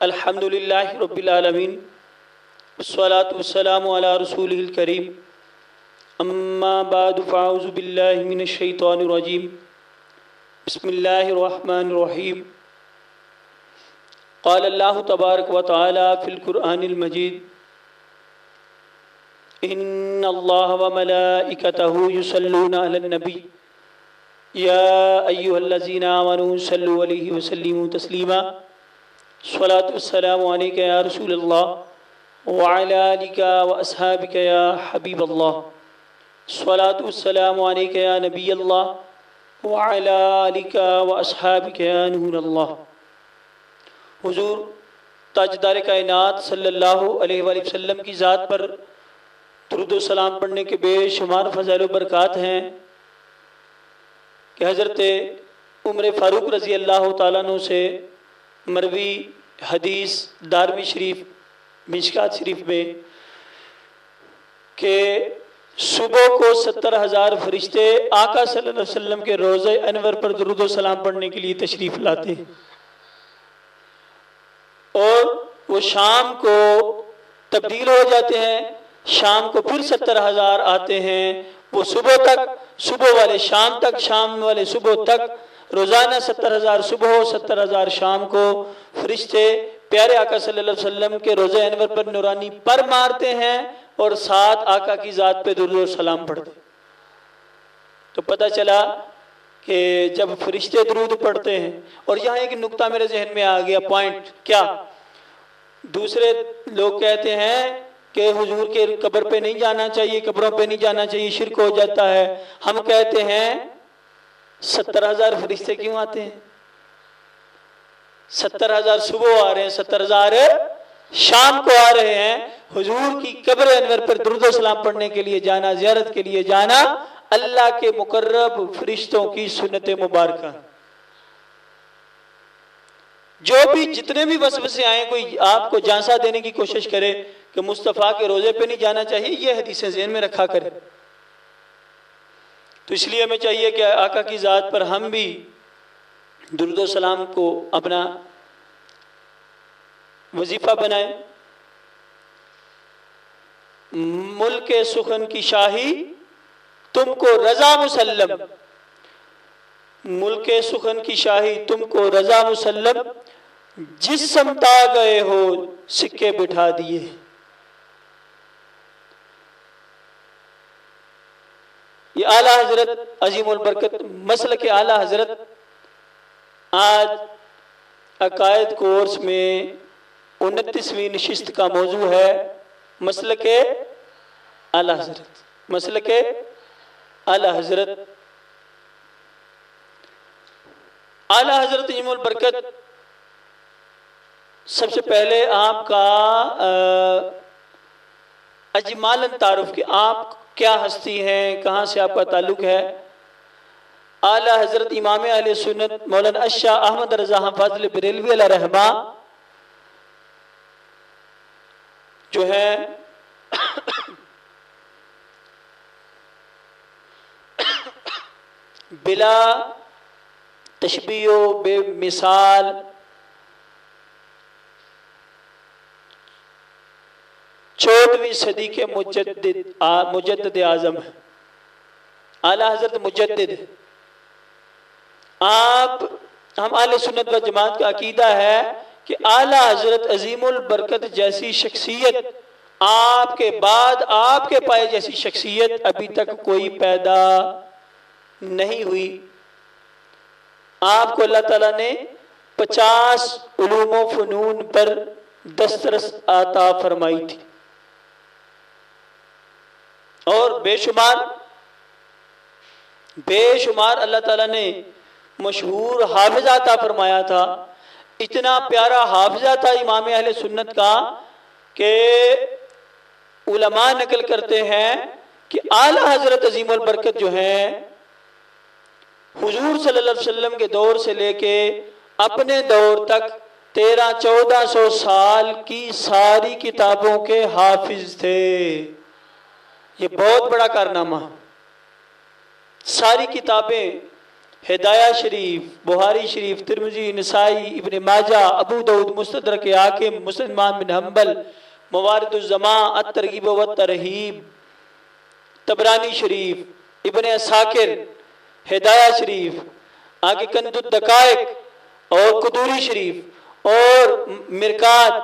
अल्हम्दुलिल्लाहि रब्बिल आलमीन वस्सलातु वस्सलामु अला रसूलिहिल करीम अम्मा बादु फ़अऊज़ु बिल्लाहि मिनश शैतानिर रजीम बिस्मिल्लाहिर रहमानिर रहीम क़ाल अल्लाहु तबारक व तआला फ़िल क़ुरआनिल मजीद इन्नल्लाह व मलाइकतहु युसल्लूना अलन नबी या अय्युहल्लज़ीना आमनू सल्लु अलैहि व सल्लिमू तस्लीमा स्वलातु वस्सलामु अलैका या रसूलल्लाह व अला आलिका व अस्हाबिका या हबीबल्लाह स्वलातु वस्सलामु अलैका या नबीयल्लाह व अला आलिका व अस्हाबिका या नूरल्लाह। हुजूर ताजदार कायनात सल्लल्लाहु अलैहि वसल्लम की ज़ात पर दुरूद व सलाम पढ़ने के बेशुमार फ़ज़ाइल व बरक़ात हैं कि हज़रत उमर फ़ारूक रज़ी अल्लाह ताला अन्हु से मरवी हदीस दारमी शरीफ मिशकात शरीफ में कि सुबह को 70,000 फरिश्ते आका सल्लल्लाहु अलैहि वसल्लम के रोज़े अनवर पर दुरूद व सलाम पढ़ने के लिए तशरीफ़ लाते हैं और वो शाम को तब्दील हो जाते हैं, शाम को फिर 70,000 आते हैं। वो सुबह तक, सुबह वाले शाम तक, शाम वाले सुबह तक, रोज़ाना 70,000 सुबह 70,000 शाम को फरिश्ते प्यारे आका सल्लल्लाहु अलैहि वसल्लम के रोज़े अनवर पर नूरानी पर मारते हैं और साथ आका की ज़ात पे दुरूद और सलाम पढ़ते। तो पता चला कि जब फरिश्ते दुरूद पढ़ते हैं, और यहाँ एक नुक्ता मेरे जहन में आ गया पॉइंट, क्या दूसरे लोग कहते हैं कि हुजूर के कब्र पे नहीं जाना चाहिए, कब्रों पे नहीं जाना चाहिए, शिर्क हो जाता है। हम कहते हैं 70,000 फरिश्ते क्यों आते हैं? 70,000 सुबह आ रहे हैं, 70,000 शाम को आ रहे हैं। हुजूर की कब्र अनवर पर दुरूद व सलाम पढ़ने के लिए जाना, ज़ियारत के लिए जाना अल्लाह के मुकर्रब फरिश्तों की सुन्नत मुबारका। जो भी जितने भी वसवसे आए, कोई आपको झांसा देने की कोशिश करे कि मुस्तफ़ा के रोज़े पे नहीं जाना चाहिए, ये हदीसें ज़हन में रखा करें। तो इसलिए हमें चाहिए कि आका की ज़ात पर हम भी दुरूद व सलाम को अपना वजीफ़ा बनाएं। मुल्क सुखन की शाही तुमको रजा मुसल्लम, मुल्क सुखन की शाही तुमको रजा मुसल्लम, जिस समता गए हो सिक्के बिठा दिए। ये आला हजरत अजीमुल बरकत मसलक के आला हजरत आज अकायद कोर्स में 29वीं नशिस्त का मौजू है मसलक आला हजरत, मसलक आला हजरत। आला हजरत अजीमुल बरकत सबसे पहले आपका अजमालन तारुफ कि आप क्या हस्ती हैं, कहाँ से आपका ताल्लुक है। आला हजरत इमाम अहले सुन्नत मौलाना अशाह अहमद रज़ा फाज़िल बरेलवी अलैहि रहमा जो है बिला तशबीह बेमिसाल चौदहवीं सदी के मुजद्दिद आज़म है। आला हजरत मुजद्दिद। आप हम आले सुन्नत व जमात का अकीदा है कि आला हजरत अजीमुल बरकत जैसी शख्सियत, आपके बाद आपके पाए जैसी शख्सियत अभी तक कोई पैदा नहीं हुई। आपको अल्लाह ताला ने 50 उलूम व फ़नून पर दस्तरस आता फरमाई थी और बेशुमार अल्लाह ताला ने मशहूर हाफिज़ा अता फरमाया था। इतना प्यारा हाफिज़ा था इमाम अहले सुन्नत का कि उलमा नकल करते हैं कि आला हजरत अजीमुल बरकत जो है हुजूर सल्लल्लाहु अलैहि वसल्लम के दौर से लेके अपने दौर तक 1300-1400 साल की सारी किताबों के हाफिज थे। ये बहुत बड़ा कारनामा। सारी किताबें हिदाया शरीफ, बुहारी शरीफ, तिरमिजी, नसाई, इब्न माजा, अबू दाऊद, मुस्तदरक हाकिम, मुस्लिम बिन हम्बल, मवारिदुज़्ज़मा, अत-तरगीब व तरहीब, तबरानी शरीफ, इब्न असाकिर, हिदाया शरीफ, आगे कंजुद दकाइक और कुदूरी शरीफ और मिरकात,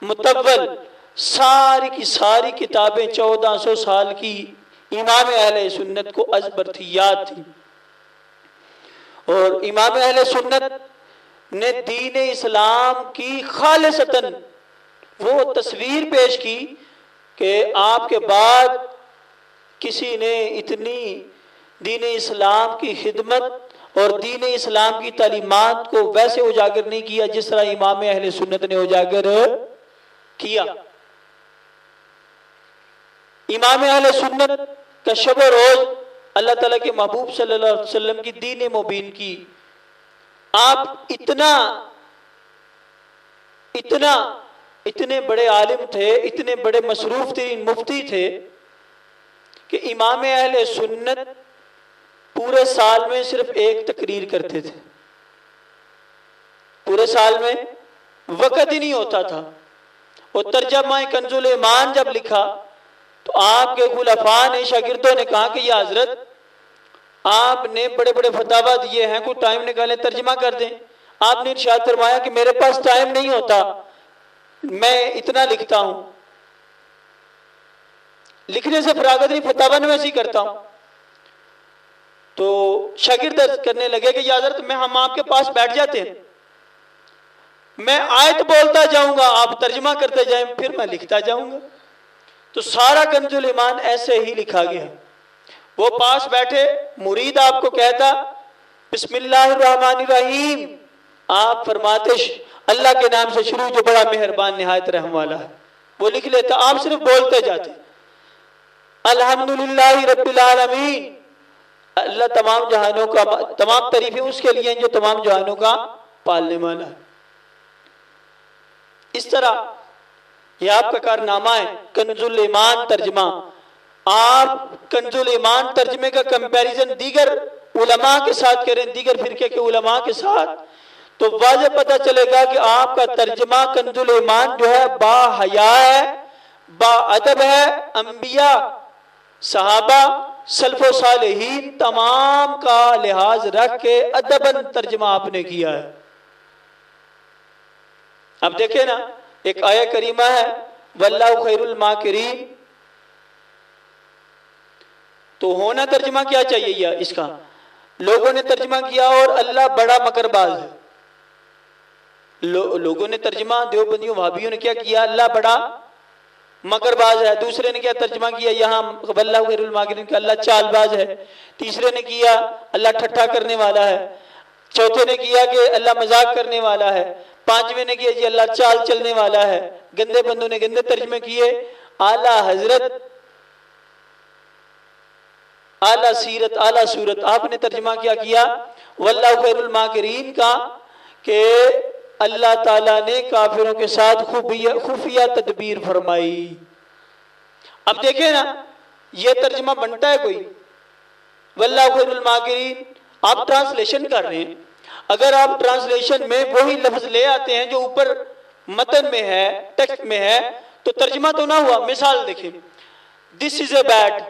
मुतव्वल, सारी की सारी किताबें 1400 साल की इमाम अहले सुन्नत को अज़बर थी, याद थी। और इमाम अहले सुन्नत ने दीन इस्लाम की खालिसतन वो तस्वीर पेश की कि आपके बाद किसी ने इतनी दीन इस्लाम की खिदमत और दीन इस्लाम की तालीमात को वैसे उजागर नहीं किया जिस तरह इमाम अहले सुन्नत ने उजागर किया। इमाम अहले सुन्नत का शब रोज अल्लाह ताला के महबूब सल्लल्लाहु अलैहि वसल्लम की दीन मुबीन की आप इतने बड़े आलिम थे, इतने बड़े मसरूफ तरीन मुफ्ती थे कि इमाम अहले सुन्नत पूरे साल में सिर्फ एक तकरीर करते थे। पूरे साल में वक़्त ही नहीं होता था। और तर्जमा कंजुल ईमान जब लिखा तो आपके खुलफा ने, शागिर्दों ने कहा कि या हजरत आपने बड़े बड़े फतावा दिए हैं, कोई टाइम निकाले तर्जमा कर दें। आपने इरशाद फरमाया कि मेरे पास टाइम नहीं होता, मैं इतना लिखता हूं, लिखने से फरागत नहीं, फतावा में वैसे ही करता हूं। तो शागिर्द करने लगे कि या हजरत हम आपके पास बैठ जाते हैं, मैं आयत बोलता जाऊंगा, आप तर्जमा करते जाएं, फिर मैं लिखता जाऊंगा। तो सारा कंजुल ईमान ऐसे ही लिखा गया। वो पास बैठे, मुरीद आपको कहता बिस्मिल्लाहिर्रहमानिर्रहीम, आप फरमाते अल्लाह के नाम से शुरू जो बड़ा मेहरबान निहायत रहम वाला है, वो लिख लेता। आप सिर्फ बोलते जाते अल्हम्दुलिल्लाहि रब्बिल आलमीन, अल्लाह तमाम जहानों का, तमाम तारीफें उसके लिए जो तमाम जहानों का पालने वाला है। इस तरह यह आपका कारनामा है कंजुल ईमान तर्जमा। आप कंजुल ईमान तर्जमे का कंपैरिजन दीगर उलमा के साथ करें, दीगर फिरके के उलमा के साथ, तो वाज़े पता चलेगा कि आपका तर्जमा कंजुल ईमान जो है बाहया है, बाअदब है। अंबिया, सहाबा, सल्फो सालेहीन तमाम का लिहाज रख के अदबन तर्जमा आपने किया है। अब देखे ना, एक आया करीमा है वल्लाहु खैरुल माकिरीन, तो होना तर्जमा क्या चाहिए या इसका, लोगों ने तर्जमा किया और अल्लाह बड़ा मकरबाज है। लोगों ने तर्जमा, देवबंदियों भाभियों ने क्या किया, अल्लाह बड़ा मकरबाज है। दूसरे ने क्या तर्जमा किया यहाँ वल्लाहु खैरुल माकिरीन का, अल्लाह चालबाज है। तीसरे ने किया अल्लाह ठट्ठा करने वाला है। चौथे ने किया कि अल्लाह मजाक करने वाला है। पांचवें ने किया जी अल्लाह चाल चलने वाला है। गंदे बंदों ने गंदे तर्जमे किए। आला हजरत, आला सीरत, आला सूरत, आपने तर्जमा क्या किया वल्लाहु खैरुल माकिरीन का कि अल्लाह ताला ने काफिरों के साथ खुफिया तदबीर फरमाई। अब देखे ना, ये तर्जमा बनता है कोई वल्लाहु खैरुल माकिरीन, आप ट्रांसलेशन कर रहे हैं। अगर आप ट्रांसलेशन में वही लफ्ज ले आते हैं जो ऊपर मतन में है, टेक्स्ट में है, तो तर्जमा तो ना हुआ। मिसाल देखिए, दिस इज ए बैट,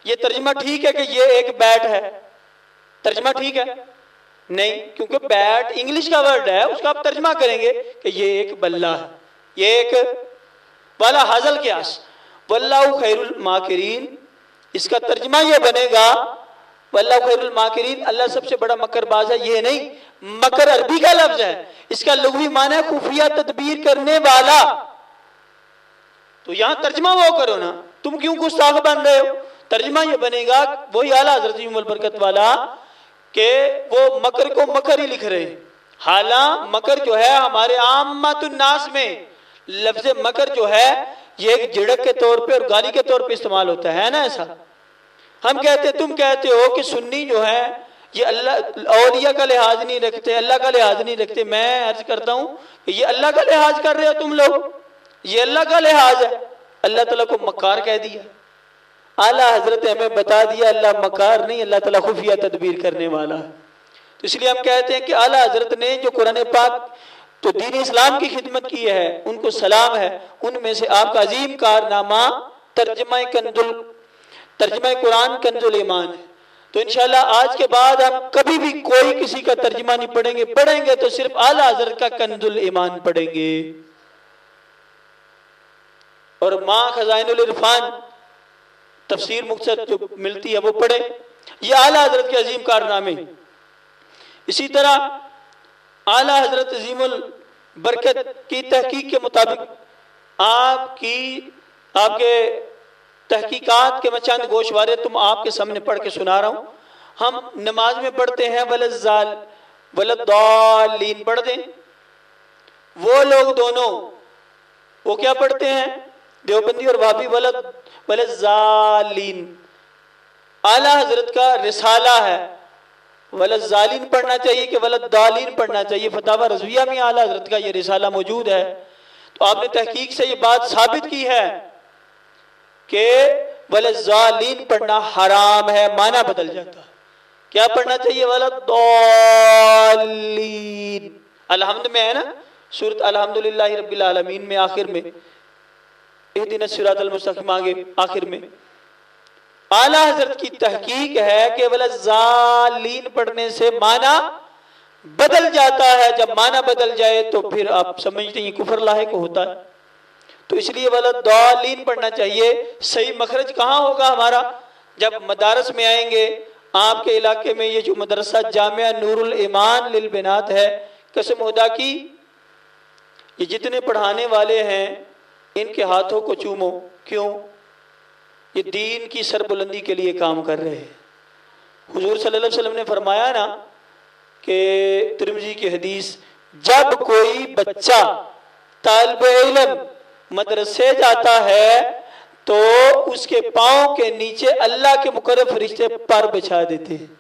ये तर्जमा ठीक है कि ये एक बैट है, तर्जमा ठीक है नहीं, क्योंकि बैट इंग्लिश का वर्ड है, उसका आप तर्जमा करेंगे कि ये एक बल्ला है, ये एक वाला हाजल क्यास। वल्लाहु खैरुल माकिरीन, इसका तर्जमा ये बनेगा वल्लाहु खैरुल माकिरीन, अल्लाह सबसे बड़ा मकरबाज है। ये नहीं, मकर अरबी का लफ्ज है, इसका लुग़वी माना है खुफिया तदबीर करने वाला। तो यहां तर्जमा वो करो ना, तुम क्यों गुस्ताख बन रहे हो। तर्जमा ये बनेगा वही आला हज़रत उमर बरकत वाला कि वो मकर को मकर ही लिख रहे। हालांकि मकर जो है हमारे आम्मातुन नास में लफ्ज मकर जो है ये एक झिड़क के तौर पे और गाली के तौर पे इस्तेमाल होता है ना। ऐसा हम कहते, तुम कहते हो कि सुन्नी जो है ये अल्लाह औलिया का लिहाज नहीं रखते, अल्लाह का लिहाज नहीं रखते। मैं अर्ज करता हूं कि ये अल्लाह का लिहाज कर रहे हो तुम लोग, ये अल्लाह का लिहाज है। अल्लाह ताला को मक्कार कह दिया, आला हजरत हमें बता दिया अल्लाह मकार नहीं, अल्लाह ताला खुफिया तदबीर करने वाला है। तो इसलिए हम कहते हैं कि आला हजरत ने जो कुरान पाक तो दीन इस्लाम की खिदमत की है, उनको सलाम है। उनमें से आपका अजीम कारनामा तर्जमा कुरान कंजुल ईमान है। तो इंशाल्लाह आज के बाद हम कभी भी कोई किसी का तर्जमा नहीं पढ़ेंगे, पढ़ेंगे तो सिर्फ आला हजरत का कंजुल ईमान पढ़ेंगे। और माँ खजाइनुल इरफान तफसीर मुख्तसर जो मिलती है वो पढ़े। ये आला हजरत के अजीम कारनामे। इसी तरह आला हजरत अजीमुल बरकत की तहकीक के मुताबिक आपके तहकीकात के मैं चंद गोशवारे तुम आपके सामने पढ़ के सुना रहा हूँ। हम नमाज में पढ़ते हैं वलद्दालीन पढ़ दें, वो लोग दोनों वो क्या पढ़ते हैं, देवबंदी और वाबी वलद्दालीन। आला हजरत का रिसाला है, वलद्दालीन पढ़ना चाहिए कि वलद्दालीन पढ़ना चाहिए। फतावा रज़विया में आला हजरत का ये रिसाला मौजूद है। तो आपने तहकीक से ये बात साबित की है कि वलद्दालीन पढ़ना हराम है, माना बदल जाता है। क्या पढ़ना चाहिए, वलद्दालीन। अलहम्द में है ना, सूरत अल्हम्दुलिल्लाहि रब्बिल आलमीन में आखिर में इहदिनस सिरातल मुस्तकीम आगे आखिर में आला हजरत की तहकीक है कि वलद्दालीन पढ़ने से माना बदल जाता है। जब माना बदल जाए तो फिर आप समझते हैं कुफर लाहिक होता है। तो इसलिए वलद्दालीन पढ़ना चाहिए। सही मखरज कहाँ होगा हमारा, जब मदारस में आएंगे। आपके इलाके में ये जो मदरसा जामिया नूरुल ईमान लिल बिनात है, कसम खुदा की ये जितने पढ़ाने वाले हैं इनके हाथों को चूमो। क्यों, ये दीन की सरबुलंदी के लिए काम कर रहे हैं। हुजूर सल्लल्लाहु अलैहि वसल्लम ने फरमाया ना कि तिरमिज़ी की हदीस, जब कोई बच्चा तालिब इल्म मदरसे जाता है तो उसके पांव के नीचे अल्लाह के मुकर्रब फरिश्ते पर बिछा देते हैं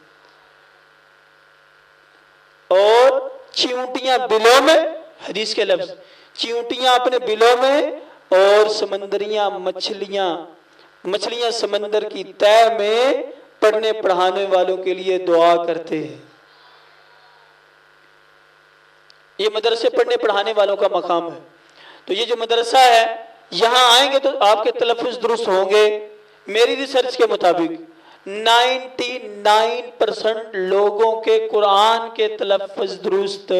और चींटियां बिलों में, हदीस के लफ्ज, चींटियां अपने बिलों में और समंदरियां मछलियां समंदर की तह में पढ़ने पढ़ाने वालों के लिए दुआ करते हैं। ये मदरसे पढ़ने पढ़ाने वालों का मकाम है। तो ये जो मदरसा है, यहाँ आएंगे तो आपके तलफ़ुज़ दुरुस्त होंगे। मेरी रिसर्च के मुताबिक 99% लोगों के कुरान के तलफ़ुज़ दुरुस्त।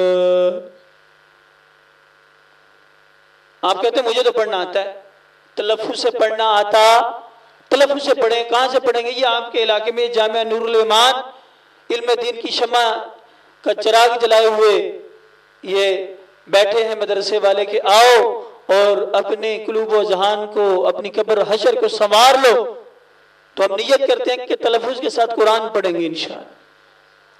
आप कहते हैं मुझे तो पढ़ना आता है, तलफ़ुज़ से पढ़ना आता, तलफ़ुज़ से पढ़ें। कहाँ से पढ़ेंगे, ये आपके इलाके में जामिया नूरुल ईमान इल्म दीन की शमा का चिराग जलाए हुए ये बैठे हैं मदरसे वाले के आओ और अपने कुलूब जहान को, अपनी कब्र हशर को संवार लो। तो हम नियत करते हैं कि तलफ़ुज़ के साथ कुरान पढ़ेंगे इंशाअल्लाह।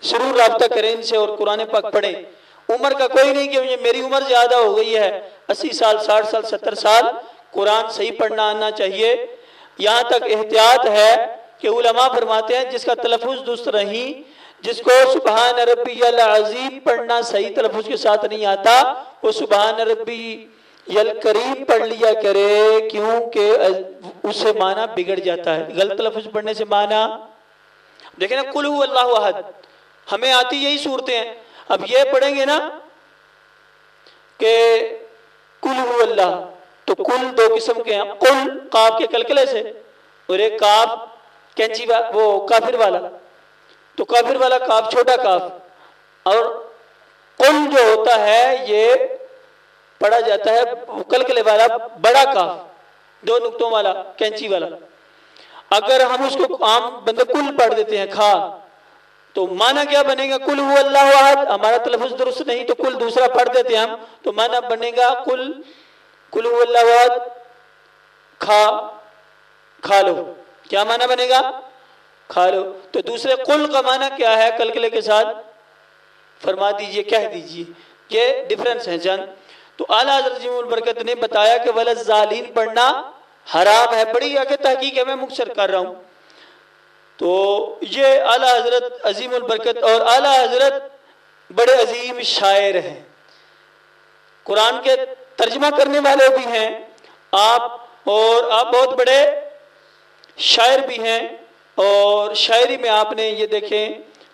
जरूर राब्ता करें इनसे और कुरान पाक पढ़ें। उम्र का कोई नहीं कि मुझे मेरी उम्र ज्यादा हो गई है, 80 साल 60 साल 70 साल, कुरान सही पढ़ना आना चाहिए। यहाँ तक एहतियात है कि उलमा फरमाते हैं जिसका तलफ़ुज़ दुरुस्त नहीं, जिसको सुबहान रब्बियल अज़ीम पढ़ना सही तलफ़ुज़ के साथ नहीं आता, वो सुबहान रब्बियल करीम पढ़ लिया करे, क्योंकि उससे माना बिगड़ जाता है। गलत तलफ़ुज़ पढ़ने से माना, देखें ना, कुल हुवल्लाहु अहद हमें आती यही सूरतें हैं। अब ये पढ़ेंगे ना कि कुल हुवल्लाह, तो कुल दो किस्म के हैं, कुल काफ के कलकले से और एक काफ कैंची वो काफिर वाला। तो काफिर वाला काफ छोटा काफ और कुल जो होता है ये पढ़ा जाता है कलकले वाला बड़ा काफ, दो नुक्तों वाला कैंची वाला। अगर हम उसको आम बंदे कुल पढ़ देते हैं खा, तो माना क्या बनेगा, कुल हुवल्लाहु अहद। हमारा तलफ़ुज़ दुरुस्त नहीं तो कुल दूसरा पढ़ देते हैं हम, तो माना बनेगा कुल हुवल्लाहु अहद खा लो। क्या माना बनेगा, खा लो। तो दूसरे कुल का माना क्या है, कलकले के साथ फरमा दीजिए, कह दीजिए। ये डिफरेंस है जान। तो आला हज़रत अज़ीमुल बरकत ने बताया कि वलद्दालीन पढ़ना हराम है। बड़ी आगे तहकीक है, मैं मुख्तसर कर रहा हूँ। तो ये आला हज़रत अज़ीमुल बरकत और आला हज़रत बड़े अजीम शायर हैं, कुरान के तर्जमा करने वाले भी हैं आप, और आप बहुत बड़े शायर भी हैं, और शायरी में आपने ये देखें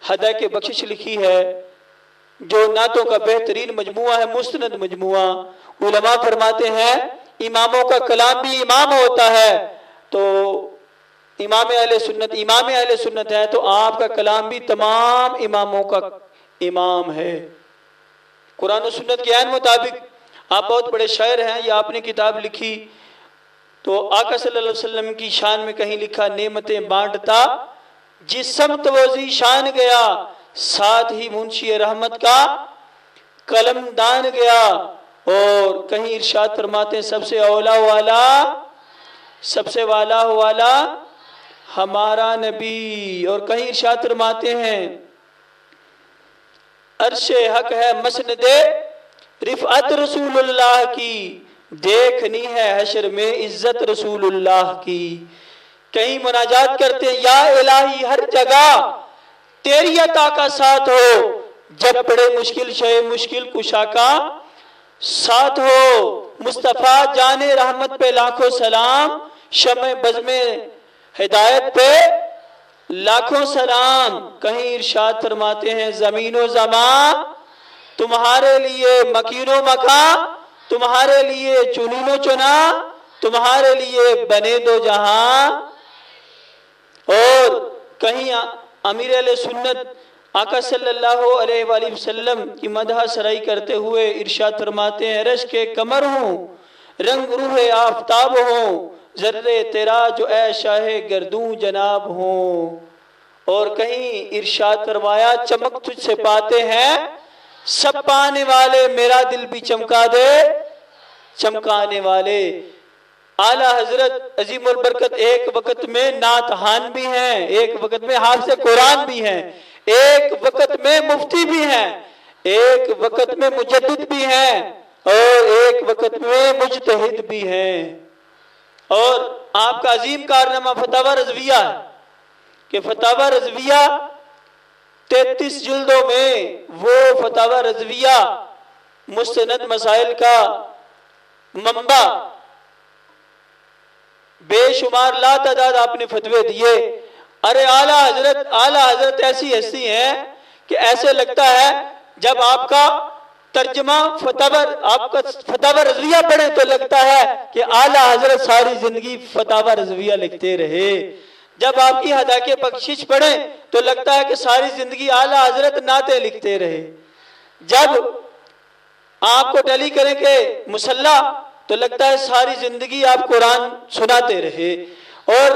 हदा के बख्शिश लिखी है, जो नातों का बेहतरीन मजमुआ है, मुस्तनद मजमुआ। उलमा फरमाते हैं इमामों का कलाम भी इमाम होता है, तो इमाम अहले सुन्नत है, तो आपका कलाम भी तमाम इमामों का इमाम है कुरान और सुन्नत के ऐन मुताबिक। आप बहुत बड़े शायर हैं, ये आपने किताब लिखी तो आका सल्लल्लाहु अलैहि वसल्लम की शान में कहीं लिखा, नेमतें बांटता जिस समत वो ज़ीशान गया, साथ ही मुंशी रहमत का कलमदान गया। और कहीं इरशाद फरमाते सबसे औला वाला, सबसे वाला वाला हमारा नबी। और कहीं इरशाद फरमाते हैं अर्शे हक है मसनदे रिफअत रसूलुल्लाह की, देखनी है हशर में इज्जत रसूलुल्लाह की। कहीं मुनाजात करते हैं या इलाही हर जगह तेरी अता का साथ हो, जब पड़े मुश्किल शय मुश्किल कुशा का साथ हो। मुस्तफ़ा जाने रहमत पे लाखों सलाम, शमे बज़्मे हिदायत पे लाखों सलाम। कहीं इरशाद फरमाते हैं ज़मीनो ज़मा तुम्हारे लिए, मकीनो मका तुम्हारे लिए, चुनीनो चुना तुम्हारे लिए, बने दो जहां। और कहीं अमीर अहले सुन्नत आका सल्लल्लाहु अलैहि वसल्लम की मदह सराई करते हुए इरशाद फरमाते हैं रश के कमर हूँ, रंग रूह आफताब हूँ, जर्रे तेरा जो ऐ शाहे गर्दूं जनाब हूँ। और कहीं इरशाद फरमाया चमक तुझसे पाते हैं सब पाने वाले, मेरा दिल भी चमका दे चमकाने वाले। आला हजरत अजीमुल बरकत एक वक्त में नातहान भी हैं, एक वक्त में हाफिज़ कुरान भी हैं, एक वक्त में मुफ्ती भी हैं, एक वक्त में मुजद्दिद भी हैं, और एक वक्त में मुजतहिद भी हैं। और आपका अजीम कारनामा फतावा रज़विया है कि फतावा रज़विया 33 जिल्दों में वो फतावा रज़विया मुस्तनद मसाइल का मंबा, बेशुमार लातादाद आपने फतवे दिए। अरे आला हजरत ऐसी हस्ती है कि ऐसे लगता है जब आपका तर्जमा आपका फतावा रज़विया पढ़े तो लगता है कि आला हजरत सारी जिंदगी फतावा रज़विया लिखते रहे। जब आपकी हदा के बख्शिश पढ़े तो लगता है कि सारी जिंदगी आला हजरत नाते लिखते रहे। जब आपको टली करेंगे मुसल्ला तो लगता है सारी जिंदगी आप कुरान सुनाते रहे। और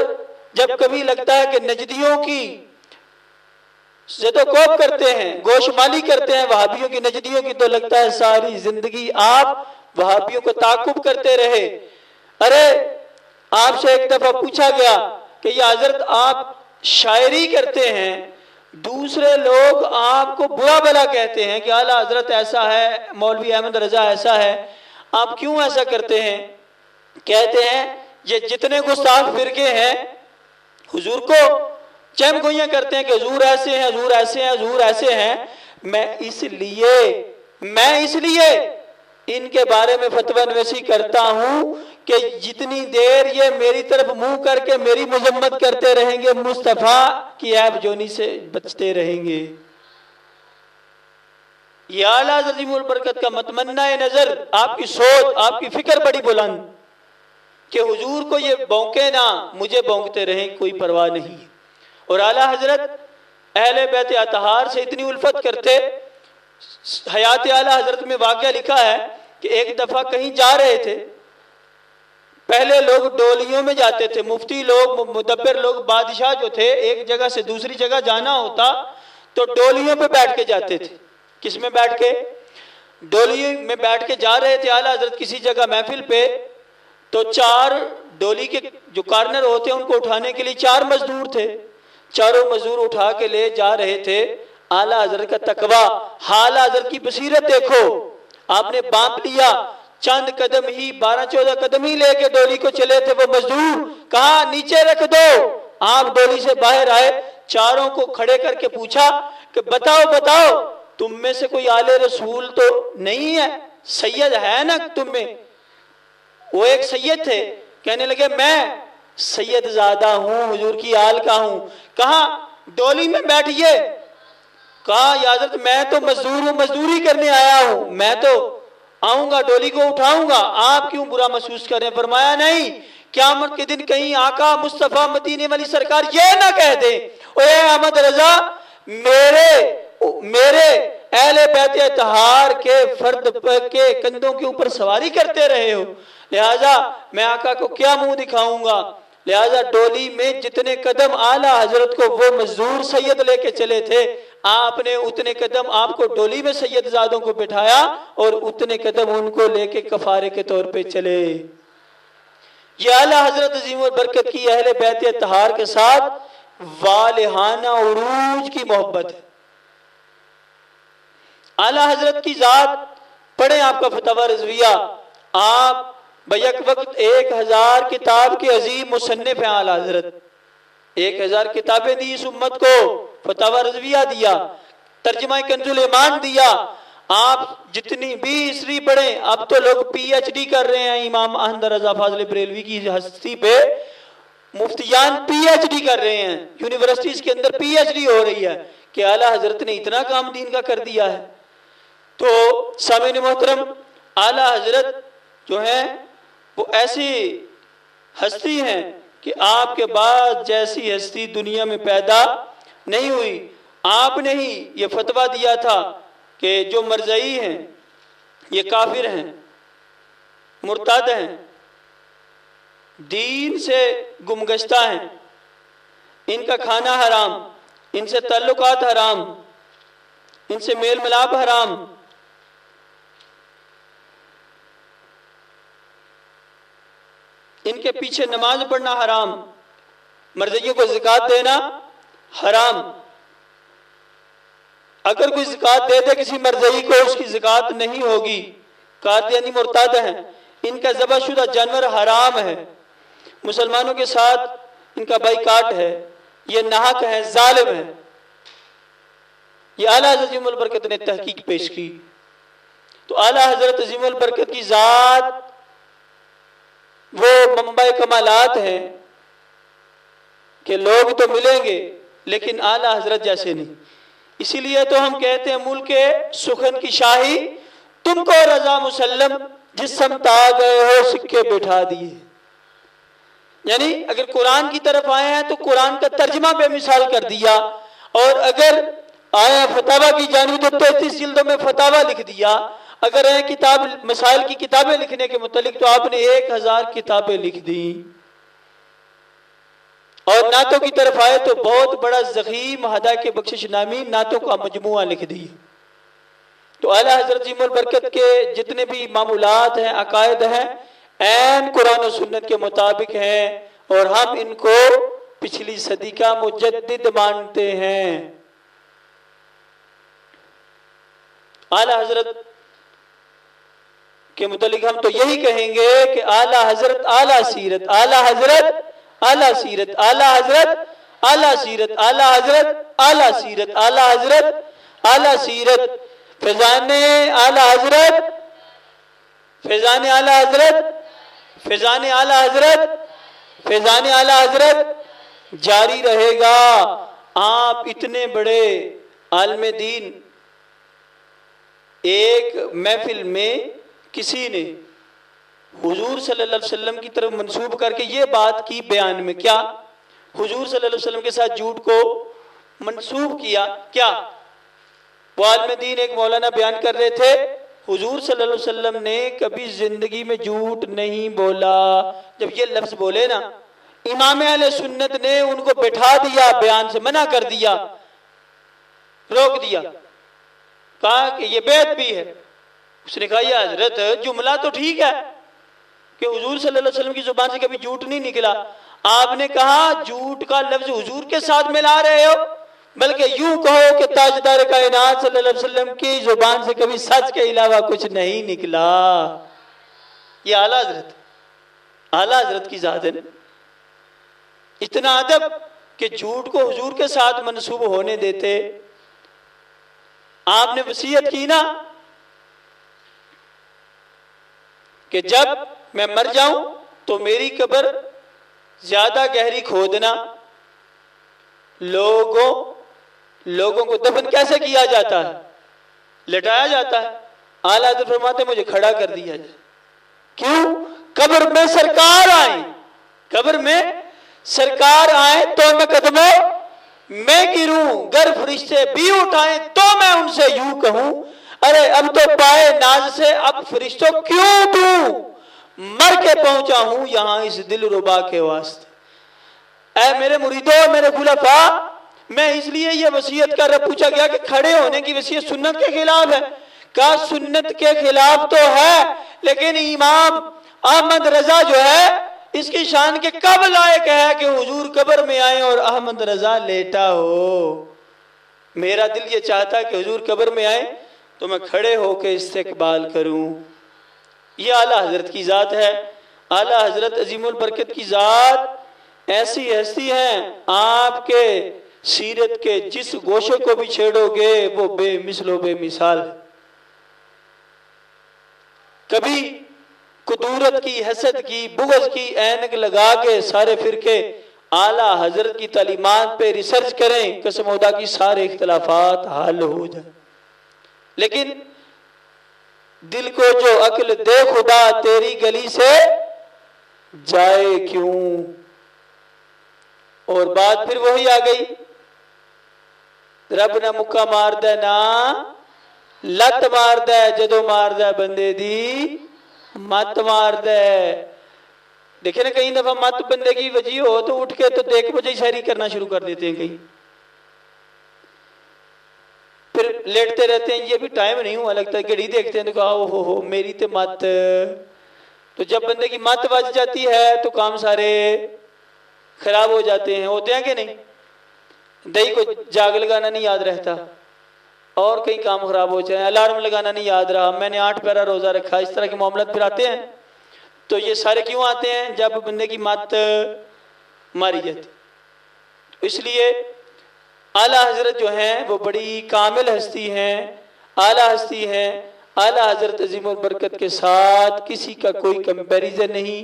जब कभी लगता है कि नजदियों की ज़ेदोकोब करते हैं, गोशमाली करते हैं वहाबियों की, नजदियों की, तो लगता है सारी जिंदगी आप वहाबियों को ताकुब करते रहे। अरे आपसे एक दफा पूछा गया कि ये हजरत आप शायरी करते हैं, दूसरे लोग आपको बुरा भला कहते हैं कि आला हजरत ऐसा है, मौलवी अहमद रजा ऐसा है, आप क्यों ऐसा करते हैं? कहते हैं ये जितने गुस्ताख फिरके हैं हुजूर को चैम गोइयां करते हैं कि हुजूर ऐसे हैं, हुजूर ऐसे हैं, हुजूर ऐसे हैं। मैं इसलिए इनके बारे में फतवा नवीसी करता हूं कि जितनी देर ये मेरी तरफ मुंह करके मेरी मजम्मत करते रहेंगे, मुस्तफ़ा की ऐब जोनी से बचते रहेंगे। ये आला अज़ीमुल बरकत का मतमन्ना नजर, आपकी सोच, आपकी फिक्र बड़ी बुलंद कि हुजूर को ये भौंके ना, मुझे भौंकते रहें, कोई परवाह नहीं। और आला हजरत अहले बैत अतहार से इतनी उल्फत करते, हयात आला हजरत में वाक़या लिखा है कि एक दफा कहीं जा रहे थे। पहले लोग डोलियों में जाते थे, मुफ्ती लोग, मुदब्बिर लोग, बादशाह जो थे, एक जगह से दूसरी जगह जाना होता तो डोलियों पे बैठ के जाते थे। किस में बैठ के? डोली में बैठ के जा रहे थे आला हजरत किसी जगह महफिल पे, तो 4 डोली के जो कार्नर होते हैं उनको उठाने के लिए 4 मजदूर थे। चारों मजदूर उठा के ले जा रहे थे। आला हजरत का तकवा, आला हजरत की बसीरत देखो, आपने बांप लिया, चंद कदम ही 12-14 कदम ही लेके डोली को चले थे वो मजदूर, कहा नीचे रख दो। आप डोली से बाहर आए, चारों को खड़े करके पूछा कि बताओ तुम में से कोई आले रसूल तो नहीं है, सैयद है ना तुम में? वो एक सैयद थे, कहने लगे मैं। सैयदजादा हूँ, हुजूर की आल का हूँ। कहा डोली में बैठिए। कहा या हज़रत मैं तो मजदूर हूँ, मजदूरी करने आया हूँ, मैं तो आऊंगा डोली को उठाऊंगा, आप क्यों बुरा महसूस कर रहे हैं? फरमाया नहीं, क़यामत के दिन कहीं आका मुस्तफ़ा मदीने वाली सरकार ये ना कह दे ओए अहमद रजा मेरे मेरे अहले बैत अतहार के फर्द के कंधों के ऊपर सवारी करते रहे हो, लिहाजा मैं आका को क्या मुंह दिखाऊंगा। लिहाजा डोली में जितने कदम आला हजरत को वो मजदूर सैयद लेके चले थे, आपने उतने कदम आपको डोली में सैयदजादों को बिठाया और उतने कदम उनको लेके कफारे के तौर पे चले। ये आला हजरत अजीम बरकत की अहले बैत अतहार के साथ वालिहाना उरूज की मोहब्बत है। आला हजरत की जात पढ़े आपका फतवा रज़विया, आप बैक वक्त 1000 किताब के अजीम मुसन्निफ हैं। आला हजरत 1000 किताबें दी इस उम्मत को, फतवा रज़विया दिया, तर्जुमा कंजुल ईमान दिया। आप जितनी भी हिस्ट्री पढ़े, अब तो लोग PhD कर रहे हैं इमाम अहमद रजा फाज़िल बरेलवी की हस्ती पे, मुफ्तियान PhD कर रहे हैं, यूनिवर्सिटीज के अंदर PhD हो रही है कि आला हजरत ने इतना काम दीन का कर दिया है। तो सामईन मोहतरम, आला हजरत जो है वो ऐसी हस्ती हैं कि आपके बाद जैसी हस्ती दुनिया में पैदा नहीं हुई। आपने ही ये फतवा दिया था कि जो मरज़ई हैं ये काफिर हैं, मुर्ताद हैं, दीन से गुमगश्ता हैं, इनका खाना हराम, इनसे ताल्लुकात हराम, इनसे मेल मिलाप हराम। इनके पीछे नमाज पढ़ना हराम, मर्ज़इयों को ज़कात देना हराम। अगर कोई ज़कात दे दे किसी मर्ज़ई को, उसकी ज़कात नहीं होगी, कादियानी मुर्ताद हैं। इनका ज़बहशुदा जानवर हराम है, मुसलमानों के साथ इनका बाइकाट है, ये नाहक है, जालिम है। ये आला हज़रत अज़ीमुल बरकत ने तहकीक पेश की। तो आला हज़रत अज़ीमुल बरकत की ज़ात वो मंबा कमालात हैं कि लोग तो मिलेंगे लेकिन आला हजरत जैसे नहीं। इसीलिए तो हम कहते हैं मुल्क के सुखन की शाही तुमको रजा मुसल्लम, जिस समत आ गए हो सिक्के बैठा दिए। यानी अगर कुरान की तरफ आए हैं तो कुरान का तर्जमा बेमिसाल कर दिया, और अगर आए फतावा की जानिब तो 33 जिल्दों में फतावा लिख दिया। अगर है किताब मसाइल की किताबें लिखने के मुतालिक तो आपने 1000 किताबें लिख दी। और नातों की तरफ आए तो बहुत बड़ा ज़ख़ीम हदा के बख्शिश नामी नातों का मजमुआ लिख दी। तो आला हज़रत अज़ीमुल बरकत के जितने भी मामूलात हैं, अकायद हैं, ऐन कुरान और सुन्नत के मुताबिक हैं, और हम इनको पिछली सदी का मुजद्दिद मानते हैं। आला हज़रत के मुतालिक हम तो यही कहेंगे कि आला हजरत आला सीरत, आला हजरत आला सीरत, आला हजरत आला सीरत, आला हजरत आला सीरत, आला हजरत आला सीरत, फैजाने आला हजरत, फैजाने आला हजरत, फैजाने आला हजरत, फैजाने आला हजरत जारी रहेगा। आप इतने बड़े आलम दीन, एक महफिल में किसी ने हुजूर सल्लल्लाहु अलैहि वसल्लम की तरफ मंसूब करके ये बात की बयान में, क्या हुजूर सल्लल्लाहु अलैहि वसल्लम के साथ झूठ को मंसूब किया। क्या वो आलिम दीन एक मौलाना बयान कर रहे थे, हुजूर सल्लल्लाहु अलैहि वसल्लम ने कभी जिंदगी में झूठ नहीं बोला। जब ये लफ्ज बोले ना, इमाम अहले सुन्नत ने उनको बैठा दिया, बयान से मना कर दिया, रोक दिया, कहा कि ये बैत भी है। उसने कहा या हजरत जुमला तो ठीक है कि हुजूर सल्लल्लाहु अलैहि वसल्लम की जुबान से कभी झूठ नहीं निकला। आपने कहा झूठ का लफ्ज हुजूर के साथ मिला रहे हो, बल्कि यूं कहो कि ताजदार कायनात सल्लल्लाहु अलैहि वसल्लम की जुबान से कभी सच के अलावा कुछ नहीं निकला। ये आला हजरत की जात है। इतना अदब कि झूठ को हुजूर के साथ मंसूब होने देते। आपने वसीयत की ना कि जब मैं मर जाऊं तो मेरी कब्र ज्यादा गहरी खोदना, लोगों को दफन कैसे किया जाता है? लेटाया जाता है। आला हज़रत फरमाते मुझे खड़ा कर दिया जाए। क्यों? कब्र में सरकार आए, कब्र में सरकार आए तो मैं कदमों में गिरूं, गर फरिश्ते भी उठाएं तो मैं उनसे यूं कहूं, अरे अब तो पाए नाज से अब फरिश्तों क्यों दूं, मर के पहुंचा हूं यहां इस दिल रुबा के वास्ते। ऐ मेरे मुरीदों, मेरे खुलफा, मैं इसलिए ये वसीयत कर रहा। पूछा गया कि खड़े होने की वसीयत सुन्नत के खिलाफ है? कहा सुन्नत के खिलाफ तो है, लेकिन इमाम अहमद रजा जो है इसकी शान के कब लायक है कि हुजूर कब्र में आए और अहमद रजा लेटा हो। मेरा दिल ये चाहता है कि हुजूर कब्र में आए तो मैं खड़े होकर इस्तेकबाल करूं। ये आला हजरत की जात है। आला हजरत अजीमुल बरकत की जात ऐसी हस्ती है, आपके सीरत के जिस गोशे को भी छेड़ोगे वो बेमिसलो बेमिसाल। कभी कुदूरत की, हसद की, बुग़्ज़ की ऐनक लगा के सारे फिरके आला हजरत की तालीमात पे रिसर्च करें, कसम खुदा की सारे इख्तिलाफात हल हो जाए। लेकिन दिल को जो अक्ल दे खुदा तेरी गली से जाए क्यों। और बात फिर वही आ गई, रब ना मुक्का मार दे ना लत मार दे, जदों मार दे बंदे दी मत मार दे। देखे ना कई दफा मत बंदे की वजी हो तो उठ के तो देख बजे शायरी करना शुरू कर देते हैं, कहीं फिर लेटते रहते हैं। ये भी टाइम नहीं हुआ लगता, घड़ी देखते हैं तो कहा ओ हो मेरी तो मत। तो जब बंदे की मत बज जाती है तो काम सारे खराब हो जाते हैं। होते हैं कि नहीं? दही को जाग लगाना नहीं याद रहता और कई काम खराब हो जाए, अलार्म लगाना नहीं याद रहा, मैंने 8 पैरा रोजा रखा, इस तरह के मामला फिर आते हैं। तो ये सारे क्यों आते हैं? जब बंदे की मत मारी जाती। इसलिए आला हजरत जो हैं वो बड़ी कामिल हस्ती हैं, आला हस्ती हैं। आला हजरत अजीमुल बरकत के साथ किसी का कोई कंपैरिजन नहीं।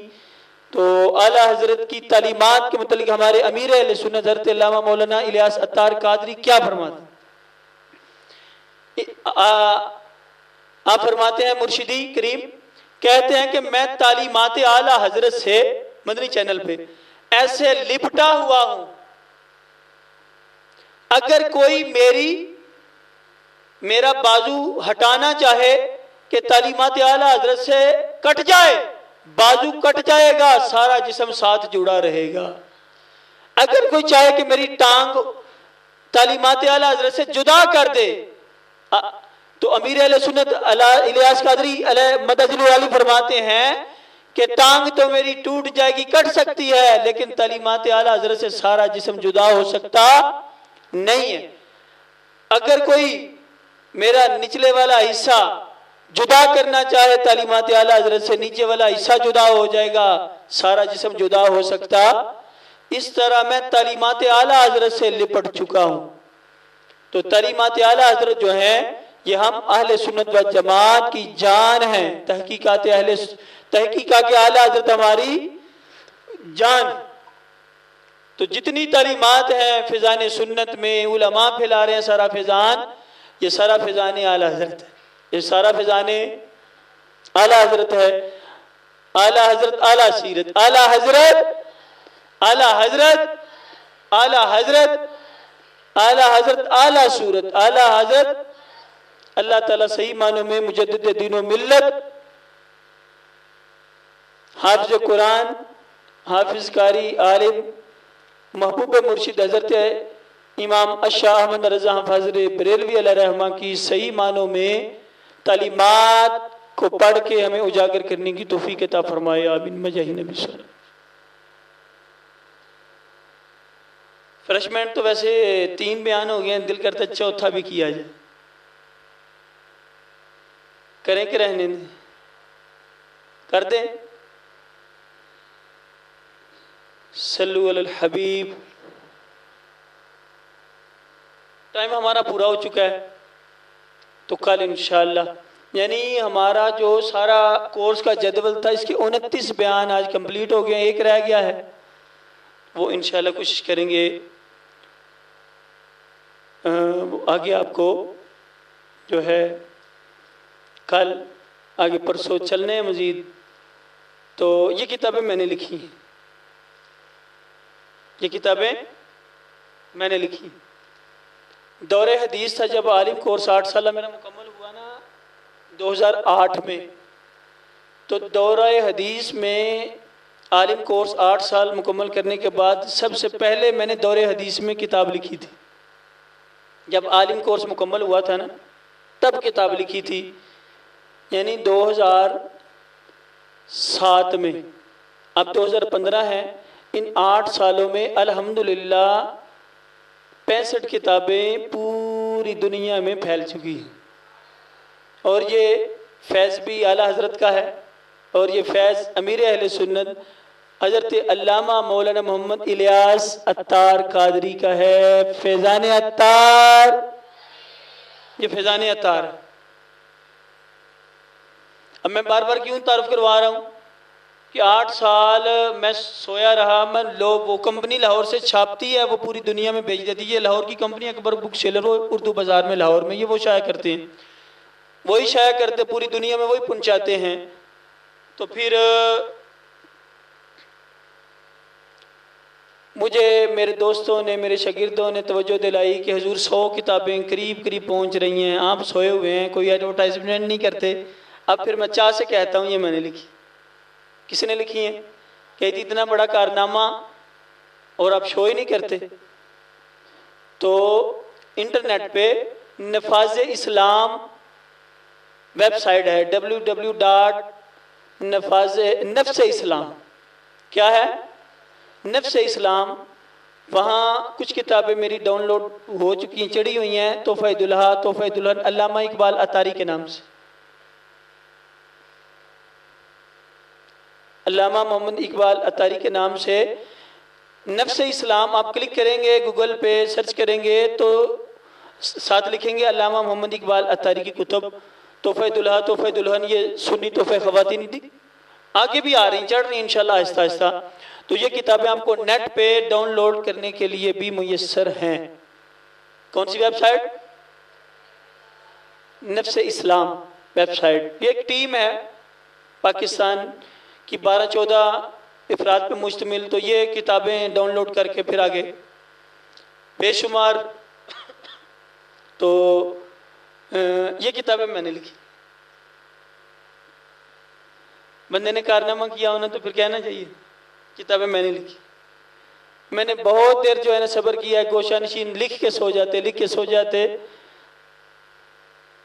तो आला हजरत की तालीमात के मुतालिक हमारे अमीर अहले सुन्नत हज़रत अल्लामा मौलाना इलियास अत्तार कादरी क्या फरमाते? आप फरमाते हैं, मुर्शिदी करीम कहते हैं कि मैं तालीमात आला हजरत से मदनी चैनल पे ऐसे लिपटा हुआ हूं, अगर कोई मेरा बाजू हटाना चाहे कि तालीमात आला हजरत से कट जाए, बाजू कट जाएगा, सारा जिस्म साथ जुड़ा रहेगा। अगर कोई चाहे कि मेरी टांग तालीमात आला हजरत से जुदा कर दे, तो अमीर अहले सुन्नत इलियास कादरी मदद फरमाते हैं कि टांग तो मेरी टूट जाएगी, कट सकती है, लेकिन तालीमात आला हजरत से सारा जिस्म जुदा हो सकता नहीं है। अगर कोई मेरा निचले वाला हिस्सा जुदा करना चाहे तालीमात आला हजरत से, नीचे वाला हिस्सा जुदा हो जाएगा, सारा जिस्म जुदा हो सकता। इस तरह मैं तालीमात आला हजरत से लिपट चुका हूं। तो तालीमात आला हजरत जो है ये हम अहले सुन्नत व जमात की जान है। तहकीका के आला हजरत हमारी जान। तो जितनी तालीमात हैं फिजान सुन्नत में उलमा फैला रहे हैं सारा फिजान, ये सारा फिजान आला हजरत है, ये सारा फिजान आला हजरत है। आला हजरत आला सीरत, आला हजरत आला हजरत आला हजरत आला हजरत आला सूरत, आला हजरत अल्लाह ताला सही मानों में मुजद्दिद दीन व मिल्लत, हाफिज कुरान, हाफिज कारी, आलिम, महबूब मुर्शिद हजरत इमाम अशा अहमद रजा हज़रत बरेलवी अलैहिर्रहमा की सही मानों में तालीमात को पढ़ के हमें उजागर करने की तौफीक अता फरमाए। आमीन मजाही नबी सल्लल्लाहु। फ्रेशमेंट तो वैसे 3 बयान हो गए, दिल करता चौथा भी किया जाए, करें कि रहने दें? कर दें। सल्लु अलल हबीब। टाइम हमारा पूरा हो चुका है, तो कल इंशाअल्लाह, यानी हमारा जो सारा कोर्स का जदवल था इसके 29 बयान आज कंप्लीट हो गए, एक रह गया है। वो इंशाल्लाह कोशिश करेंगे आगे आपको जो है कल आगे परसों चलने हैं मज़ीद। तो ये किताबें मैंने लिखी हैं, ये किताबें मैंने लिखी। दौरे हदीस था जब आलिम कोर्स 8 साल मेरा मुकम्मल हुआ ना 2008 में, तो दौरा हदीस में आलिम कोर्स 8 साल मुकम्मल करने के बाद सबसे पहले मैंने दौरे हदीस में किताब लिखी थी। जब आलिम कोर्स मुकम्मल हुआ था ना तब किताब लिखी थी, यानी 2007 में। अब 2015 है। इन 8 सालों में अल्हम्दुलिल्लाह 65 किताबें पूरी दुनिया में फैल चुकी हैं। और ये फैज़ भी आला हज़रत का है, और ये फैज़ अमीर अहले सुन्नत हज़रत अल्लामा मौलाना मोहम्मद इलियास अत्तार कादरी का है। फैज़ान अत्तार, ये फैज़ान अत्तार। अब मैं बार बार क्यों तारुफ करवा रहा हूँ कि 8 साल मैं सोया रहा। मैं वो कंपनी लाहौर से छापती है, वो पूरी दुनिया में भेज देती है। लाहौर की कंपनी अकबर बुक सेलर हो उर्दू बाज़ार में लाहौर में, ये वो शाया करते हैं, वही शाया करते, पूरी दुनिया में वही पहुँचाते हैं। तो फिर मुझे मेरे दोस्तों ने, मेरे शागिर्दों ने तवज्जो दिलाई कि हुजूर 100 किताबें करीब करीब पहुँच रही हैं, आप सोए हुए हैं, कोई एडवर्टाइजमेंट नहीं करते। अब फिर मैं चाह से कहता हूँ ये मैंने लिखी। किसने लिखी है? कहती इतना बड़ा कारनामा और आप शो ही नहीं करते। तो इंटरनेट पे नफाज इस्लाम वेबसाइट है, www.nafaz-e-islam। क्या है? नफ्स इस्लाम। वहाँ कुछ किताबें मेरी डाउनलोड हो चुकी हैं, चढ़ी हुई हैं। तोहफ़ा दुल्हा, तोहफ़ा दुल्हन, अल्लामा इकबाल अतारी के नाम से, अल्लामा मोहम्मद इकबाल अतारी के नाम से नफ्स इस्लाम। आप क्लिक करेंगे, गूगल पे सर्च करेंगे तो साथ लिखेंगे अल्लामा मोहम्मद इकबाल अतारी की कुतुब, तोहफ़ा दुल्हा, तोहफ़ा दुल्हन, ये सुन्नी तोहफ़ा ख़वातीन थी, आगे भी आ रही, चढ़ रही इंशाल्लाह आहिस्ता आहिस्ता। तो ये किताबें आपको नेट पे डाउनलोड करने के लिए भी मुयस्सर हैं। कौन सी वेबसाइट? नफ्स इस्लाम वेबसाइट। ये एक टीम है पाकिस्तान की 12-14 अफराद पे मुश्तमिल। तो ये किताबें डाउनलोड करके फिर आगे बेशुमार। तो ये किताबें मैंने लिखी। बंदे ने कारनामा किया होना तो फिर कहना चाहिए किताबें मैंने लिखी। मैंने बहुत देर जो है ना सब्र किया है। गोशा नशीन लिख के सो जाते, लिख के सो जाते।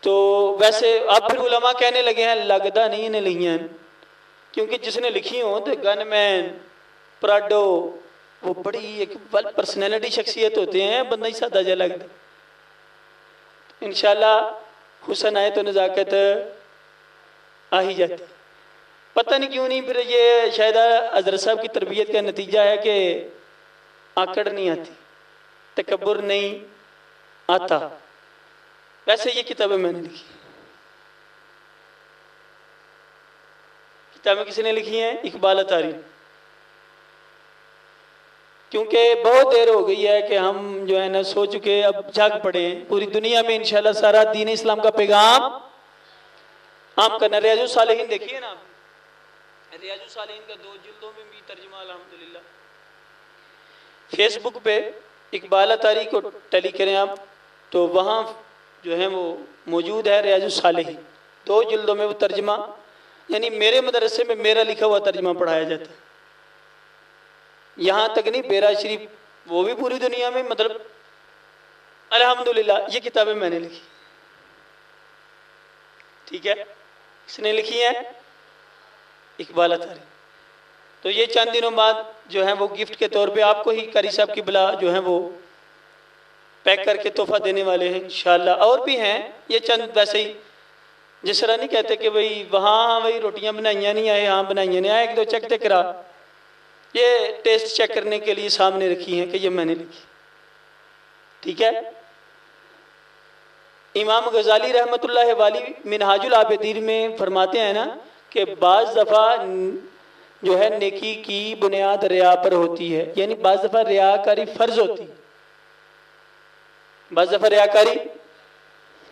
तो वैसे अब फिर उलमा कहने लगे हैं लगदा नहीं इन्हें लिखी हैं, क्योंकि जिसने लिखी हो तो गनमैन, प्राडो, वो बड़ी एक पर्सनैलिटी शख्सियत होते हैं, बंदा ही सादा जा लगता। इंशाल्लाह हुसन आए तो नज़ाकत आ ही जाती। पता नहीं क्यों नहीं, फिर ये शायद हज़रत साहब की तरबियत का नतीजा है कि आकड़ नहीं आती, तकब्बुर नहीं आता। वैसे ये किताबें मैंने लिखी। किताबें किसने लिखी हैं? इकबाल अतारी। क्योंकि बहुत देर हो गई है कि हम जो है ना सो चुके, अब जाग पड़े। पूरी दुनिया में इंशाल्लाह सारा दीन इस्लाम का पैगाम आम करना। रियाजुल सालिहीन देखिए ना, रियाजुल सालिहीन का 2 जिल्दों में भी तर्जुमा अल्हम्दुलिल्लाह। फेसबुक पे इकबाल अतारी को टैली करें आप तो वहाँ जो है वो मौजूद है रियाजुल सालिहीन, 2 जिल्दों में वो तर्जुमा, यानी मेरे मदरसे में मेरा लिखा हुआ तर्जुमा पढ़ाया जाता है। यहाँ तक नहीं, बेरा शरीफ वो भी पूरी दुनिया में, मतलब अल्हम्दुलिल्लाह। ये किताबें मैंने लिखी, ठीक है। इसने लिखी है इकबाल अतारी। तो ये चंद दिनों बाद जो है वो गिफ्ट के तौर पे आपको ही कारी साहब की बिला जो है वो पैक करके तोहफा देने वाले हैं इंशाल्लाह। और भी हैं ये चंद, वैसे ही जिस तरह नहीं कहते कि भाई वहाँ वही रोटियां बनाइया नहीं आए, हाँ बनाइया नहीं आए, 1-2 चखते करा। ये टेस्ट चेक करने के लिए सामने रखी हैं कि ये मैंने लिखी, ठीक है। इमाम गजाली रहमतुल्लाह वाली मिनहाजुल आबिदीन में फरमाते हैं ना कि बाज़ दफ़ा जो है नेकी की बुनियाद रिया पर होती है, यानी बाज़ दफ़ा रियाकारी फ़र्ज होती है, बाज़ दफ़ा रियाकारी।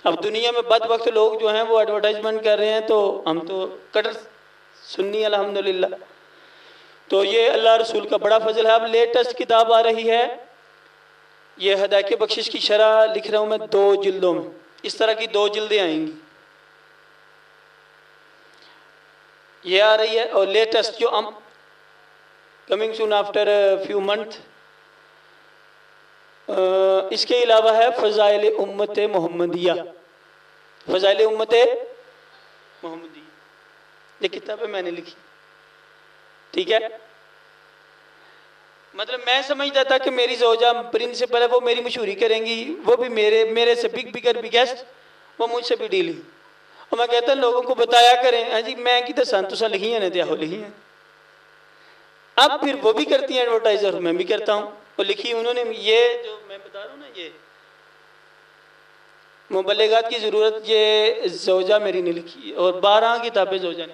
अब दुनिया में बद वक्त लोग जो हैं वो एडवर्टाइजमेंट कर रहे हैं, तो हम तो कटर सुन्नी अल्हम्दुलिल्लाह। तो ये अल्लाह रसूल का बड़ा फजल है। अब लेटेस्ट किताब आ रही है, ये हदायत बख्शिश की शरह लिख रहा हूँ मैं 2 जिल्दों में, इस तरह की 2 जिल्दें आएंगी, ये आ रही है। और लेटेस्ट जो coming soon after few month, इसके अलावा है फ़ज़ाइल उम्मत मोहम्मदिया, फ़ज़ाइल उम्मत मोहम्मदिया, ये किताबें मैंने लिखी, ठीक है। मतलब मैं समझता था कि मेरी ज़ौजा प्रिंसिपल है, वो मेरी मशहूरी करेंगी, वो भी मेरे से बिगर बिगेस्ट, वो मुझसे भी डीली। और मैं कहता लोगों को बताया करें, हाँ जी मैं कि दसा तुसा लिखी है ना, तो लिखी है। अब फिर वो भी करती हैं एडवर्टाइजर, मैं भी करता हूँ। वो लिखी उन्होंने, ये जो मैं बता रहा हूँ ना, ये मुबल्लिगात की ज़रूरत, ये ज़ौजा मेरी ने लिखी और 12 किताबें ज़ौजा ने,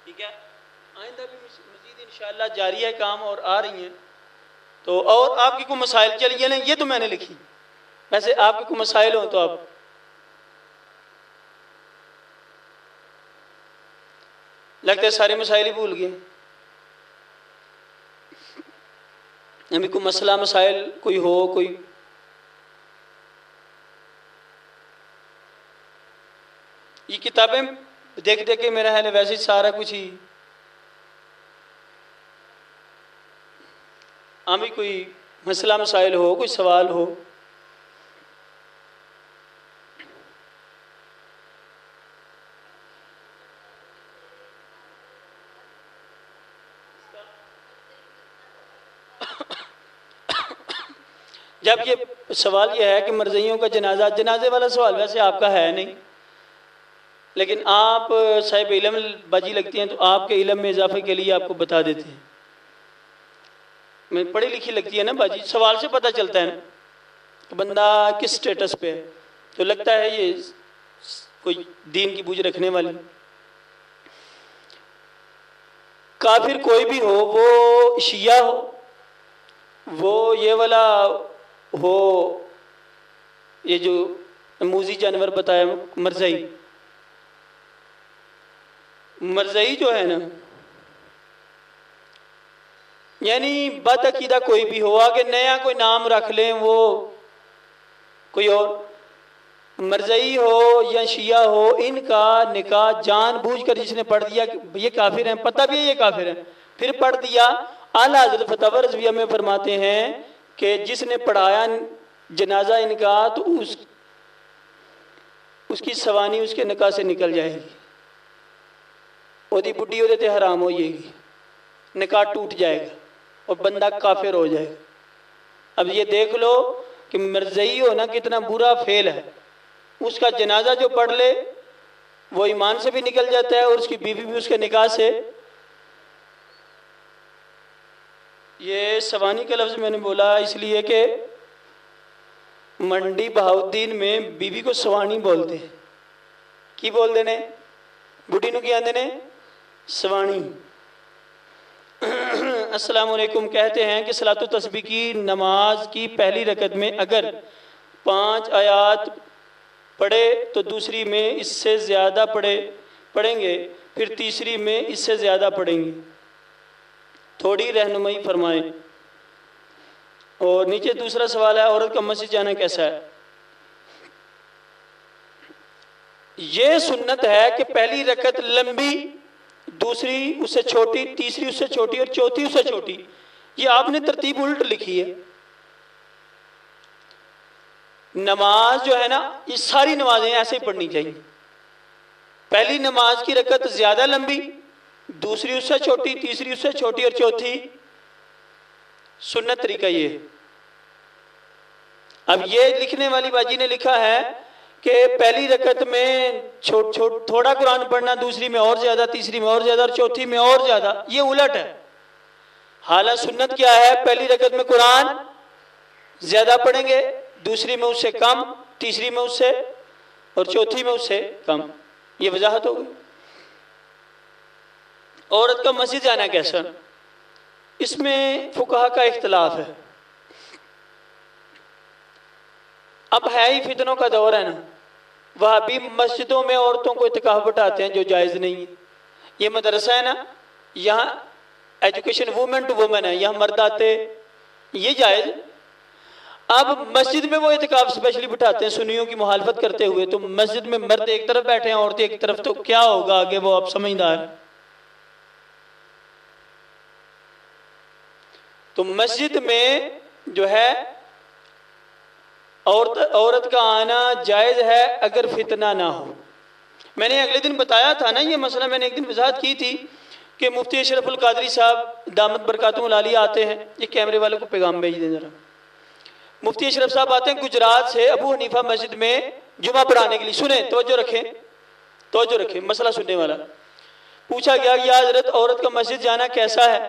ठीक है। आइंदा भी मज़ीद इंशाअल्लाह जारी है काम और आ रही हैं। तो और आपकी कोई मसाइल चलिए ना, ये तो मैंने लिखी। वैसे आपके कोई मसाइल हो तो आप लगता है सारे मसाइल ही भूल गए। अभी कोई मसला मसाइल कोई हो, कोई ये किताबें देख देख के मेरा है वैसे ही सारा कुछ ही, अभी कोई मसला मसाइल हो, कोई सवाल हो। जब ये सवाल ये है कि मरज़इयों का जनाजे वाला सवाल वैसे आपका है नहीं, लेकिन आप साहिब इल्म बाजी लगती हैं, तो आपके इल्म में इजाफे के लिए आपको बता देते हैं। मैं पढ़ी लिखी लगती है ना बाजी, सवाल से पता चलता है ना कि बंदा किस स्टेटस पे है, तो लगता है ये कोई दीन की बूझ रखने वाली। काफिर कोई भी हो, वो शिया हो, वो ये वाला हो, ये जो मूजी जानवर बताया मरज़ई, मरज़ई जो है ना, यानी बदअकीदा कोई भी हो, आगे नया कोई नाम रख लें, वो कोई और मरज़ई हो या शिया हो, इनका निकाह जानबूझकर जिसने पढ़ दिया कि ये काफिर हैं, पता भी है ये काफिर हैं, फिर पढ़ दिया। आला हज़रत फतवा रज़विया में फरमाते हैं कि जिसने पढ़ाया जनाजा इनका, तो उसकी सवानी उसके निकाह से निकल जाएगी, ओदी बुढ़ी ओदे ते हराम हो जाएगी, निकाह टूट जाएगा और बंदा काफिर हो जाएगा। अब ये देख लो कि मरज़ई होना कितना बुरा फेल है। उसका जनाजा जो पढ़ ले वो ईमान से भी निकल जाता है और उसकी बीवी भी उसके निकाह से। ये सवानी का लफ्ज़ मैंने बोला इसलिए कि मंडी बहाउद्दीन में बीवी को सवानी बोलते हैं। की बोल देने बुढ़ी नु क्या आंदे ने, सवानी। अस्सलाम वालेकुम। कहते हैं कि सलातो तस्बीह की नमाज की पहली रकत में अगर 5 आयात पढ़े तो दूसरी में इससे ज़्यादा पढ़ेंगे, फिर तीसरी में इससे ज़्यादा पढ़ेंगे, थोड़ी रहनुमाई फरमाएं। और नीचे दूसरा सवाल है, औरत का मस्जिद जाना कैसा है। ये सुन्नत है कि पहली रकत लंबी, दूसरी उससे छोटी, तीसरी उससे छोटी और चौथी उससे छोटी। ये आपने तरतीब उल्ट लिखी है। नमाज जो है ना, ये सारी नमाजें ऐसे ही पढ़नी चाहिए। पहली नमाज की रकत ज्यादा लंबी, दूसरी उससे छोटी, तीसरी उससे छोटी और चौथी सुन्नत तरीका ये। अब ये लिखने वाली बाजी ने लिखा है कि पहली रकत में थोड़ा कुरान पढ़ना, दूसरी में और ज्यादा, तीसरी में और ज्यादा और चौथी में और ज्यादा। ये उलट है। हालांकि सुन्नत क्या है, पहली रकत में कुरान ज्यादा पढ़ेंगे, दूसरी में उससे कम, तीसरी में उससे और चौथी में उससे कम। ये वजाहत हो गई। औरत का मस्जिद जाना कैसा, इसमें फुकहा का इख्तलाफ है। अब है ही फितनों का दौर है ना, वह भी मस्जिदों में औरतों को इत्काफ बैठाते हैं जो जायज़ नहीं है। ये मदरसा है ना, यहाँ एजुकेशन वुमेन टू वुमेन है, यहाँ मर्द आते, ये जायज़। अब मस्जिद में वो इत्काफ स्पेशली बिठाते हैं सुन्नियों की मुखालफत करते हुए, तो मस्जिद में मर्द एक तरफ बैठे हैं औरतें एक तरफ, तो क्या होगा आगे, वो आप समझदार। तो मस्जिद में जो है औरत का आना जायज़ है अगर फितना ना हो। मैंने अगले दिन बताया था ना ये मसला, मैंने एक दिन वजाहत की थी कि मुफ्ती अशरफुल कादरी साहब दामत बरकातुहुल आलिया आते हैं, ये कैमरे वालों को पैगाम भेज दें जरा। मुफ्ती अशरफ साहब आते हैं गुजरात से अबू हनीफा मस्जिद में जुमा पढ़ाने के लिए। सुने, तवज्जो रखें, मसला सुनने वाला। पूछा गया कि हजरत औरत का मस्जिद जाना कैसा है?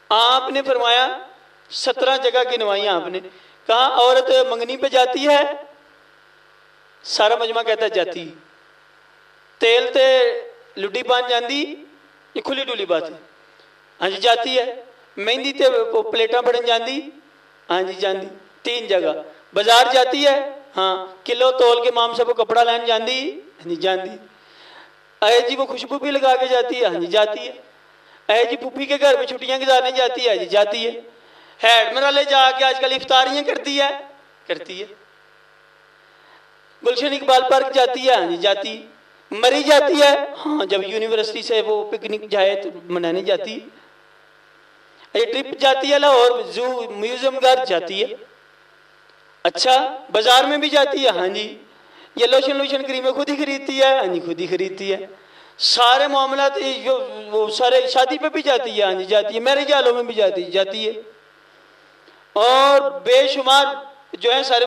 आपने फरमाया 17 जगह गिनवाई आपने। कहा औरत मंगनी पे जाती है? सारा मजमा कहता है जाती। तेल ते लुडी पान जाती, ये खुली डुली बात है। हाँ जी जाती है। मेहंदी ते प्लेटा फड़न जाती, हाँ जी जाती। 3 जगह। बाजार जाती है? हाँ। किलो तोल के मामसा को कपड़ा लैन जाती, हाँ जी जाती। अरे जी वो खुशबू भी लगा के जाती है, हाँ जी जाती है। अरे जी पुप्पी के घर में छुट्टियां गुजारने जाती है, हाँ जी जाती है। हैड मराले जाके आजकल इफ्तारियां करती है, गुलशन इकबाल पार्क जाती है, हाँ जी जाती। मरी जाती है, हाँ जब यूनिवर्सिटी से वो पिकनिक जाए तो मनाने जाती है। ये ट्रिप जाती है लाहौर जू म्यूजियम घर जाती है। अच्छा बाजार में भी जाती है, हाँ जी। ये लोशन क्रीमें खुद ही खरीदती है, हाँ जी खुद ही खरीदती है। सारे मामला वो सारे शादी पे भी जाती है, हाँ जी जाती है। मैरिज हालों में भी जाती है। और बेशुमार जो है सारे